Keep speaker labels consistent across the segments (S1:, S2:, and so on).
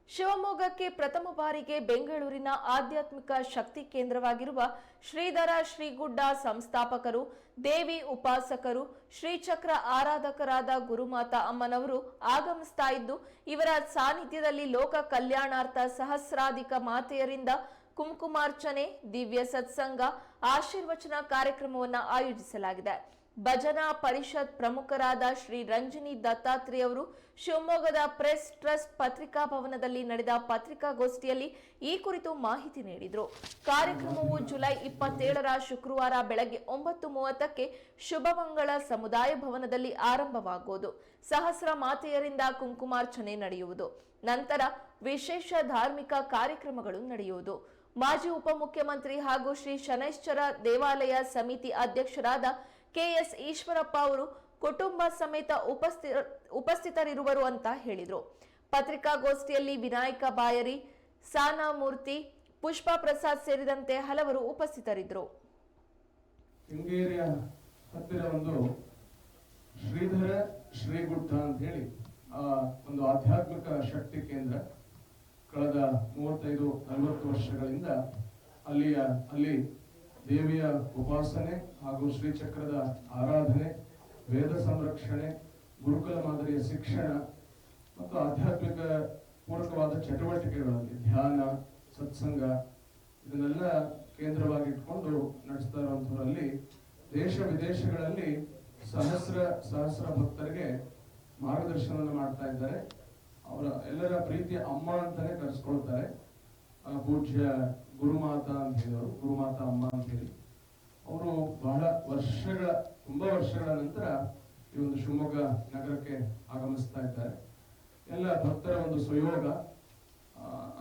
S1: ಶಿವಮೊಗ್ಗಕ್ಕೆ ಪ್ರಥಮ ಬಾರಿಗೆ ಬೆಂಗಳೂರಿನ ಆಧ್ಯಾತ್ಮಿಕ ಶಕ್ತಿ ಕೇಂದ್ರವಾಗಿರುವ ಶ್ರೀಧರ ಶ್ರೀಗುಡ್ಡ ಸಂಸ್ಥಾಪಕರು, ದೇವಿ ಉಪಾಸಕರು, ಶ್ರೀಚಕ್ರ ಆರಾಧಕರಾದ ಗುರುಮಾತಾ ಅಮ್ಮನವರು ಆಗಮಿಸ್ತಾ ಇದ್ದು, ಇವರ ಸಾನ್ನಿಧ್ಯದಲ್ಲಿ ಲೋಕ ಕಲ್ಯಾಣಾರ್ಥ ಸಹಸ್ರಾಧಿಕ ಮಾತೆಯರಿಂದ ಕುಂಕುಮಾರ್ಚನೆ, ದಿವ್ಯ ಸತ್ಸಂಗ, ಆಶೀರ್ವಚನ ಕಾರ್ಯಕ್ರಮವನ್ನು ಆಯೋಜಿಸಲಾಗಿದೆ. ಭಜನಾ ಪರಿಷತ್ ಪ್ರಮುಖರಾದ ಶ್ರೀ ರಂಜನಿ ದತ್ತಾತ್ರೇಯ ಅವರು ಶಿವಮೊಗ್ಗದ ಪ್ರೆಸ್ ಟ್ರಸ್ಟ್ ಪತ್ರಿಕಾ ಭವನದಲ್ಲಿ ನಡೆದ ಪತ್ರಿಕಾಗೋಷ್ಠಿಯಲ್ಲಿ ಈ ಕುರಿತು ಮಾಹಿತಿ ನೀಡಿದರು. ಕಾರ್ಯಕ್ರಮವು ಜುಲೈ 27ರ ಶುಕ್ರವಾರ ಬೆಳಗ್ಗೆ 9:30ಕ್ಕೆ ಶುಭಮಂಗಳ ಸಮುದಾಯ ಭವನದಲ್ಲಿ ಆರಂಭವಾಗುವುದು. ಸಹಸ್ರ ಮಾತೆಯರಿಂದ ಕುಂಕುಮಾರ್ಚನೆ ನಡೆಯುವುದು. ನಂತರ ವಿಶೇಷ ಧಾರ್ಮಿಕ ಕಾರ್ಯಕ್ರಮಗಳು ನಡೆಯುವುದು. ಮಾಜಿ ಉಪಮುಖ್ಯಮಂತ್ರಿ ಹಾಗೂ ಶ್ರೀ ಶನೈಶ್ಚರ ದೇವಾಲಯ ಸಮಿತಿ ಅಧ್ಯಕ್ಷರಾದ ಕೆಎಸ್ ಈಶ್ವರಪ್ಪ ಅವರು ಕುಟುಂಬ ಸಮೇತ ಉಪಸ್ಥಿತರಿರುವರು ಅಂತ ಹೇಳಿದರು. ಪತ್ರಿಕಾಗೋಷ್ಠಿಯಲ್ಲಿ ವಿನಾಯಕ ಬಾಯರಿ, ಸಾನಾ ಮೂರ್ತಿ, ಪುಷ್ಪ ಪ್ರಸಾದ್ ಸೇರಿದಂತೆ ಹಲವರು ಉಪಸ್ಥಿತರಿದ್ದರು.
S2: ಶೃಂಗೇರಿಯ ಹತ್ತಿರ ಒಂದು ಶ್ರೀಧರ ಶ್ರೀಗುಡ್ಡ ಅಂತ ಹೇಳಿ ಒಂದು ಆಧ್ಯಾತ್ಮಿಕ ಶಕ್ತಿ ಕೇಂದ್ರ ಕಳೆದ 35-40 ವರ್ಷಗಳಿಂದ ಅಲ್ಲಿ ದೇವಿಯ ಉಪಾಸನೆ ಹಾಗೂ ಶ್ರೀಚಕ್ರದ ಆರಾಧನೆ, ವೇದ ಸಂರಕ್ಷಣೆ, ಗುರುಕುಲ ಮಾದರಿಯ ಶಿಕ್ಷಣ ಮತ್ತು ಆಧ್ಯಾತ್ಮಿಕ ಪೂರಕವಾದ ಚಟುವಟಿಕೆಗಳಲ್ಲಿ ಧ್ಯಾನ, ಸತ್ಸಂಗ ಇದನ್ನೆಲ್ಲ ಕೇಂದ್ರವಾಗಿ ಇಟ್ಕೊಂಡು ನಡೆಸ್ತಾ ಇರುವಂತವರಲ್ಲಿ ದೇಶ ವಿದೇಶಗಳಲ್ಲಿ ಸಹಸ್ರ ಭಕ್ತರಿಗೆ ಮಾರ್ಗದರ್ಶನವನ್ನು ಮಾಡ್ತಾ ಇದ್ದಾರೆ. ಅವರ ಎಲ್ಲರ ಪ್ರೀತಿಯ ಅಮ್ಮ ಅಂತಾನೆ ಕರೆಸ್ಕೊಳ್ತಾರೆ. ಪೂಜ್ಯ ಗುರುಮಾತಾ ಅಂತ ಹೇಳಿದವರು, ಗುರುಮಾತಾ ಅಮ್ಮ ಅಂತ ಹೇಳಿ ಅವರು ತುಂಬಾ ವರ್ಷಗಳ ನಂತರ ಈ ಒಂದು ಶಿವಮೊಗ್ಗ ನಗರಕ್ಕೆ ಆಗಮಿಸ್ತಾ ಇದ್ದಾರೆ. ಎಲ್ಲ ಭಕ್ತರ ಒಂದು ಸುಯೋಗ,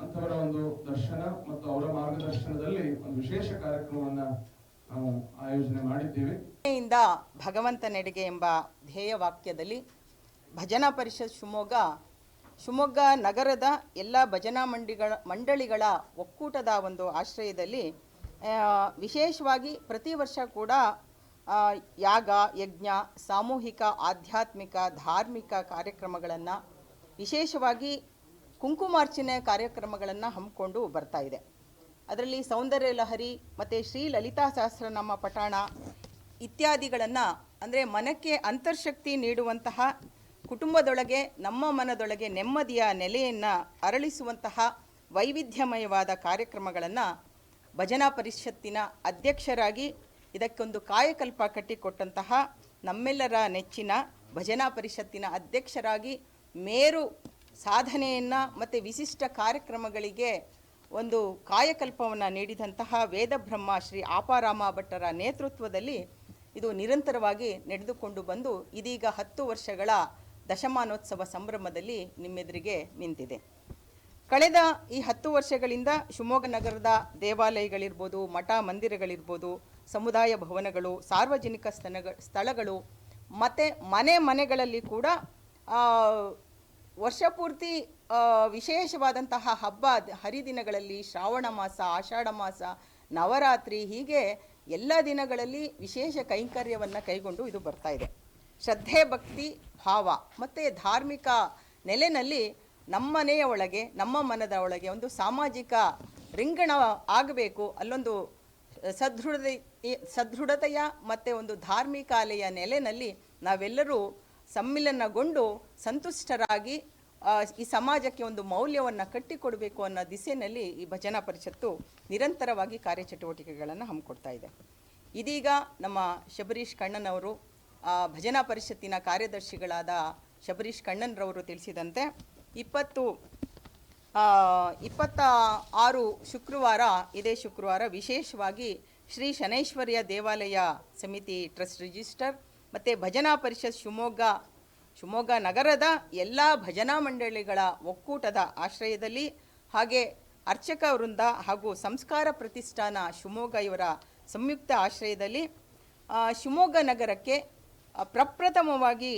S2: ಅಂತವರ ಒಂದು ದರ್ಶನ ಮತ್ತು ಅವರ ಮಾರ್ಗದರ್ಶನದಲ್ಲಿ ಒಂದು ವಿಶೇಷ ಕಾರ್ಯಕ್ರಮವನ್ನ ನಾವು ಆಯೋಜನೆ ಮಾಡಿದ್ದೇವೆ.
S3: ಭಗವಂತನೆಡೆಗೆ ಎಂಬ ಧ್ಯೇಯ ವಾಕ್ಯದಲ್ಲಿ ಭಜನಾ ಪರಿಷತ್ ಶಿವಮೊಗ್ಗ ನಗರದ ಎಲ್ಲ ಭಜನಾ ಮಂಡಳಿಗಳ ಒಕ್ಕೂಟದ ಒಂದು ಆಶ್ರಯದಲ್ಲಿ ವಿಶೇಷವಾಗಿ ಪ್ರತಿ ವರ್ಷ ಕೂಡ ಯಾಗ, ಯಜ್ಞ, ಸಾಮೂಹಿಕ ಆಧ್ಯಾತ್ಮಿಕ ಧಾರ್ಮಿಕ ಕಾರ್ಯಕ್ರಮಗಳನ್ನು, ವಿಶೇಷವಾಗಿ ಕುಂಕುಮಾರ್ಚನೆ ಕಾರ್ಯಕ್ರಮಗಳನ್ನು ಹಮ್ಮಿಕೊಂಡು ಬರ್ತಾ ಇದೆ. ಅದರಲ್ಲಿ ಸೌಂದರ್ಯ ಲಹರಿ ಮತ್ತು ಶ್ರೀ ಲಲಿತಾ ಸಹಸ್ರನಾಮ ಪಠಣ ಇತ್ಯಾದಿಗಳನ್ನು, ಅಂದರೆ ಮನಕ್ಕೆ ಅಂತರ್ಶಕ್ತಿ ನೀಡುವಂತಹ, ಕುಟುಂಬದೊಳಗೆ ನಮ್ಮ ಮನದೊಳಗೆ ನೆಮ್ಮದಿಯ ನೆಲೆಯನ್ನು ಅರಳಿಸುವಂತಹ ವೈವಿಧ್ಯಮಯವಾದ ಕಾರ್ಯಕ್ರಮಗಳನ್ನು ಭಜನಾ ಪರಿಷತ್ತಿನ ಅಧ್ಯಕ್ಷರಾಗಿ ಇದಕ್ಕೊಂದು ಕಾಯಕಲ್ಪ ಕಟ್ಟಿಕೊಟ್ಟಂತಹ ನಮ್ಮೆಲ್ಲರ ನೆಚ್ಚಿನ ಭಜನಾ ಪರಿಷತ್ತಿನ ಅಧ್ಯಕ್ಷರಾಗಿ ಮೇರು ಸಾಧನೆಯನ್ನು ಮತ್ತು ವಿಶಿಷ್ಟ ಕಾರ್ಯಕ್ರಮಗಳಿಗೆ ಒಂದು ಕಾಯಕಲ್ಪವನ್ನು ನೀಡಿದಂತಹ ವೇದಬ್ರಹ್ಮ ಶ್ರೀ ಆಪಾರಾಮ ಭಟ್ಟರ ನೇತೃತ್ವದಲ್ಲಿ ಇದು ನಿರಂತರವಾಗಿ ನಡೆದುಕೊಂಡು ಬಂದು ಇದೀಗ 10 ವರ್ಷಗಳ ದಶಮಾನೋತ್ಸವ ಸಂಭ್ರಮದಲ್ಲಿ ನಿಮ್ಮೆದುರಿಗೆ ನಿಂತಿದೆ. ಕಳೆದ ಈ 10 ವರ್ಷಗಳಿಂದ ಶಿವಮೊಗ್ಗ ನಗರದ ದೇವಾಲಯಗಳಿರ್ಬೋದು, ಮಠ ಮಂದಿರಗಳಿರ್ಬೋದು, ಸಮುದಾಯ ಭವನಗಳು, ಸಾರ್ವಜನಿಕ ಸ್ಥಳಗಳು ಮತ್ತು ಮನೆಗಳಲ್ಲಿ ಕೂಡ ವರ್ಷಪೂರ್ತಿ ವಿಶೇಷವಾದಂತಹ ಹಬ್ಬ ಹರಿದಿನಗಳಲ್ಲಿ ಶ್ರಾವಣ ಮಾಸ, ಆಷಾಢ ಮಾಸ, ನವರಾತ್ರಿ ಹೀಗೆ ಎಲ್ಲ ದಿನಗಳಲ್ಲಿ ವಿಶೇಷ ಕೈಂಕರ್ಯವನ್ನು ಕೈಗೊಂಡು ಇದು ಬರ್ತಾ ಇದೆ. ಶ್ರದ್ಧೆ, ಭಕ್ತಿ ಭಾವ ಮತ್ತು ಧಾರ್ಮಿಕ ನೆಲೆಯಲ್ಲಿ ನಮ್ಮ ಮನೆಯ ಒಳಗೆ, ನಮ್ಮ ಮನದ ಒಳಗೆ ಒಂದು ಸಾಮಾಜಿಕ ರಿಂಗಣ ಆಗಬೇಕು, ಅಲ್ಲೊಂದು ಸದೃಢತೆಯ ಮತ್ತು ಒಂದು ಧಾರ್ಮಿಕಾಲೆಯ ನೆಲೆಯಲ್ಲಿ ನಾವೆಲ್ಲರೂ ಸಮ್ಮಿಲನಗೊಂಡು ಸಂತುಷ್ಟರಾಗಿ ಈ ಸಮಾಜಕ್ಕೆ ಒಂದು ಮೌಲ್ಯವನ್ನು ಕಟ್ಟಿಕೊಡಬೇಕು ಅನ್ನೋ ದಿಸೆಯಲ್ಲಿ ಈ ಭಜನಾ ಪರಿಷತ್ತು ನಿರಂತರವಾಗಿ ಕಾರ್ಯಚಟುವಟಿಕೆಗಳನ್ನು ಹಮ್ಮಿಕೊಡ್ತಾ ಇದೆ. ಇದೀಗ ನಮ್ಮ ಶಬರೀಶ್ ಕಣ್ಣನವರು, ಭಜನಾ ಪರಿಷತ್ತಿನ ಕಾರ್ಯದರ್ಶಿಗಳಾದ ಶಬರೀಶ್ ಕಣ್ಣನ್ರವರು ತಿಳಿಸಿದಂತೆ 26 ಶುಕ್ರವಾರ, ಇದೇ ಶುಕ್ರವಾರ ವಿಶೇಷವಾಗಿ ಶ್ರೀ ಶನೈಶ್ವರ್ಯ ದೇವಾಲಯ ಸಮಿತಿ ಟ್ರಸ್ಟ್ ರಿಜಿಸ್ಟರ್ ಮತ್ತು ಭಜನಾ ಪರಿಷತ್ ಶಿವಮೊಗ್ಗ ನಗರದ ಎಲ್ಲ ಭಜನಾ ಮಂಡಳಿಗಳ ಒಕ್ಕೂಟದ ಆಶ್ರಯದಲ್ಲಿ, ಹಾಗೆ ಅರ್ಚಕ ವೃಂದ ಹಾಗೂ ಸಂಸ್ಕಾರ ಪ್ರತಿಷ್ಠಾನ ಶಿವಮೊಗ್ಗ ಇವರ ಸಂಯುಕ್ತ ಆಶ್ರಯದಲ್ಲಿ ಶಿವಮೊಗ್ಗ ನಗರಕ್ಕೆ ಪ್ರಪ್ರಥಮವಾಗಿ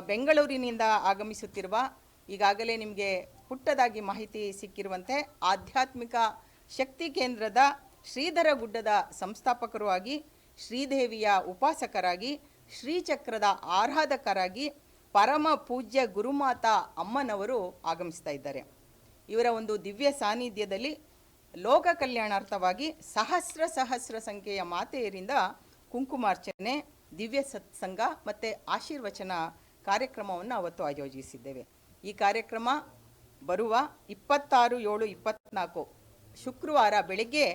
S3: ಬೆಂಗಳೂರಿನಿಂದ ಆಗಮಿಸುತ್ತಿರುವ, ಈಗಾಗಲೇ ನಿಮಗೆ ಪುಟ್ಟದಾಗಿ ಮಾಹಿತಿ ಸಿಕ್ಕಿರುವಂತೆ ಆಧ್ಯಾತ್ಮಿಕ ಶಕ್ತಿ ಕೇಂದ್ರದ ಶ್ರೀಧರ ಗುಡ್ಡದ ಸಂಸ್ಥಾಪಕರು ಆಗಿ, ಶ್ರೀದೇವಿಯ ಉಪಾಸಕರಾಗಿ, ಶ್ರೀಚಕ್ರದ ಆರಾಧಕರಾಗಿ ಪರಮ ಪೂಜ್ಯ ಗುರುಮಾತಾ ಅಮ್ಮನವರು ಆಗಮಿಸ್ತಾ ಇದ್ದಾರೆ. ಇವರ ಒಂದು ದಿವ್ಯ ಸಾನ್ನಿಧ್ಯದಲ್ಲಿ ಲೋಕ ಕಲ್ಯಾಣಾರ್ಥವಾಗಿ ಸಹಸ್ರ ಸಂಖ್ಯೆಯ ಮಾತೆಯರಿಂದ ಕುಂಕುಮಾರ್ಚನೆ, ದಿವ್ಯ ಸತ್ಸಂಗ ಮತ್ತು ಆಶೀರ್ವಚನ ಕಾರ್ಯಕ್ರಮವನ್ನು ಅವತ್ತು ಆಯೋಜಿಸಿದ್ದೇವೆ. ಈ ಕಾರ್ಯಕ್ರಮ ಬರುವ 26/7/24 ಶುಕ್ರವಾರ ಬೆಳಗ್ಗೆ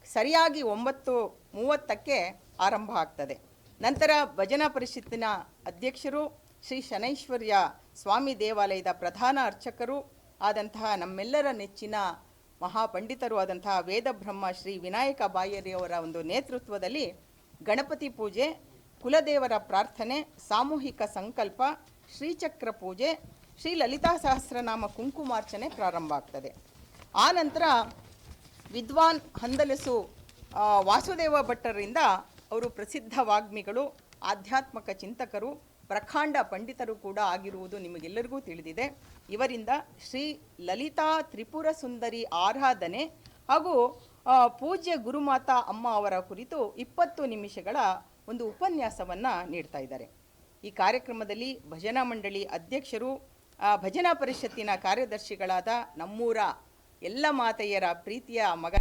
S3: ಸರಿಯಾಗಿ 9:30ಕ್ಕೆ ಆರಂಭ ಆಗ್ತದೆ. ನಂತರ ಭಜನಾ ಪರಿಷತ್ತಿನ ಅಧ್ಯಕ್ಷರು, ಶ್ರೀ ಶನೈಶ್ವರ್ಯ ಸ್ವಾಮಿ ದೇವಾಲಯದ ಪ್ರಧಾನ ಅರ್ಚಕರು ಆದಂತಹ ನಮ್ಮೆಲ್ಲರ ನೆಚ್ಚಿನ ಮಹಾಪಂಡಿತರು ಆದಂತಹ ವೇದಬ್ರಹ್ಮ ಶ್ರೀ ವಿನಾಯಕ ಬಾಯರಿಯವರ ಒಂದು ನೇತೃತ್ವದಲ್ಲಿ ಗಣಪತಿ ಪೂಜೆ, ಕುಲದೇವರ ಪ್ರಾರ್ಥನೆ, ಸಾಮೂಹಿಕ ಸಂಕಲ್ಪ, ಶ್ರೀಚಕ್ರ ಪೂಜೆ, ಶ್ರೀ ಲಲಿತಾ ಸಹಸ್ರನಾಮ ಕುಂಕುಮಾರ್ಚನೆ ಪ್ರಾರಂಭ ಆಗ್ತದೆ. ಆ ನಂತರ ವಿದ್ವಾನ್ ಹಂದಲಸು ವಾಸುದೇವ ಭಟ್ಟರಿಂದ ಅವರು ಪ್ರಸಿದ್ಧ ವಾಗ್ಮಿಗಳು, ಆಧ್ಯಾತ್ಮಕ ಚಿಂತಕರು, ಪ್ರಖಂಡ ಪಂಡಿತರು ಕೂಡ ಆಗಿರುವುದು ನಿಮಗೆಲ್ಲರಿಗೂ ತಿಳಿದಿದೆ. ಇವರಿಂದ ಶ್ರೀ ಲಲಿತಾ ತ್ರಿಪುರ ಸುಂದರಿ ಆರಾಧನೆ ಹಾಗೂ ಪೂಜ್ಯ ಗುರುಮಾತಾ ಅಮ್ಮ ಅವರ ಕುರಿತು 20 ನಿಮಿಷಗಳ ಒಂದು ಉಪನ್ಯಾಸವನ್ನು ನೀಡ್ತಾ ಇದ್ದಾರೆ. ಈ ಕಾರ್ಯಕ್ರಮದಲ್ಲಿ ಭಜನಾ ಮಂಡಳಿ ಅಧ್ಯಕ್ಷರು, ಭಜನಾ ಪರಿಷತ್ತಿನ ಕಾರ್ಯದರ್ಶಿಗಳಾದ ನಮ್ಮೂರ ಎಲ್ಲ ಮಾತೆಯರ ಪ್ರೀತಿಯ ಮಗ